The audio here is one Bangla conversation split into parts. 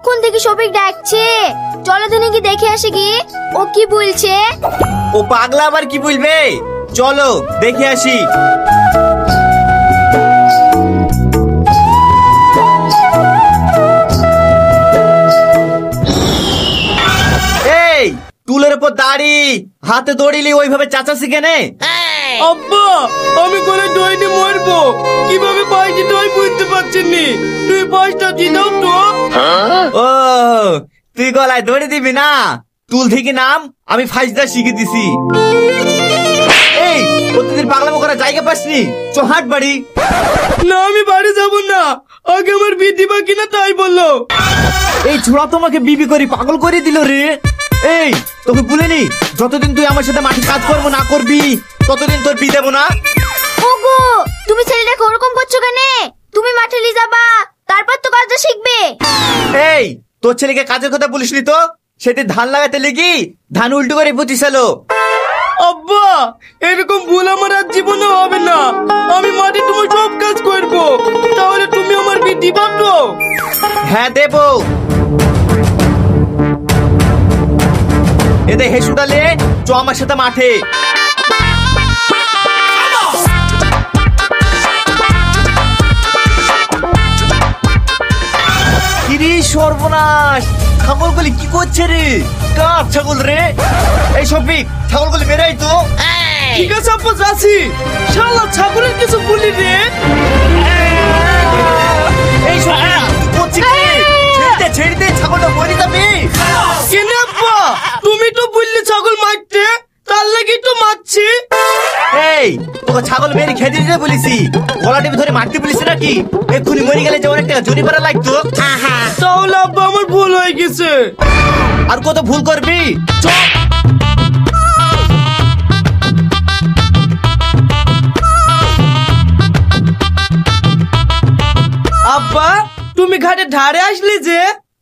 কখন থেকে শফিক ডাকছে, চলো তো নাকি দেখে আসি কি ও কি বলছে। ও পাগলা আবার কি বলবে, চলো দেখে আসি। এই টুলের উপর দাড়ি, হাতে দড়িলি ওইভাবে চাচাছি কেনে? আব্বা আমি করে দইনি মরবো, কিভাবে পাইছি দই বুঝতে পারছেন নি, তুই পাঁচটা দিনাও তো। ও তুই গলায় দড়ি দিবি না, টুল থেকে নাম, আমি ফাইজদা শিখে দিছি। এই প্রতিদিন পাগলামো করার জায়গা পাসনি, চ হাট বাড়ি। না আমি বাড়ি যাব না, আগে আমার বিয়ে দিবা কিনা তাই বললো। এই ছোড়া তোমাকে বিবি করি পাগল করে দিল রে। এই তোকে বলিনি যতদিন তুই আমার সাথে মাঠে কাজ করবো না করবি ততদিন তোর বিয়ে দেবো না। ওগো তুমি ছেলেটাকে ওরকম করছো কেন? তুমি মাঠে নিয়ে যাবা, তারপর তো কাজটা শিখবে। এই তোর ছেলেকে কাজের কথা বলিসনি তো, সেদিন ধান লাগাতে লেগি ধান উল্টো করে পুঁতিছিল। আব্বা এরকম ভুল আমার আর জীবনে হবে না, আমি মাঠে তোমার সব কাজ করবো, তাহলে তুমি আমার বিয়ে দিবা তো? হ্যাঁ দেবো। এদের হেসুটালে চ আমার সাথে মাঠে। কিরে সর্বনাশ, ছাগলগুলি কি করছে রে? কার ছাগল রে? এই শফিক ছাগলগুলি বেরাই তো। ঠিক আছে আব্বা যাচ্ছি, শালা ছাগলের কিছু বলি রে। এই শফিক তুই করছিস কি? ছেড়ে দে ছাগলটা মরে যাবে। কেন আব্বা, তুমি তো বললে ছাগল মারতে, তার লাগি তো মারছি। এই তোকে ছাগল মেরে খেতে দিতে বলেছি, গলা টিপে ধরে মারতে বলেছি নাকি? এক্ষুনি মরে গেলে যে অনেক টাকা জরিমানা লাগতো। তাহলে আব্বা আমার ভুল হয়ে গেছে। আর কত ভুল করবি? চল। আব্বা তুমি ঘাটে ধারে আসলে যে,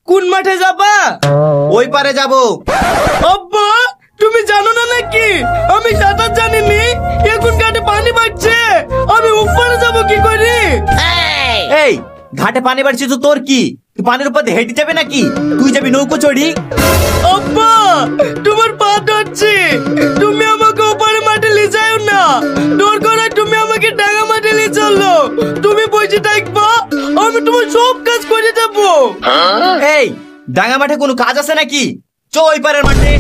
কোন মাঠে যাবা? ওই পারে যাব। আব্বা তুমি জানো না নাকি আমি সাঁতার জানিনি, এখন ঘাটে পানি বাড়ছে, আমি উপরে যাব কি করে? এই ঘাটে পানি বাড়ছে তো তোর কি, তুই পানির উপর দিয়ে হেঁটে যাবে নাকি? তুই যাবি নৌকো চড়ি। আব্বা তোমার পা ধরছে, তুমি আমাকে ওপারে মাঠে নিয়ে যাও না, ডর করে তুমি আমাকে ডাঙা মাঠে নিয়ে চলো, তুমি বসে থাকবা, আমি তোমার সব কাজ করে দেবো। এই ডাঙ্গা মাঠে কোনো কাজ আছে নাকি? চ ওই পারের মাঠে।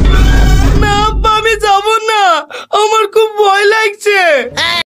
না আব্বা আমি যাব না, আমার খুব ভয় লাগছে।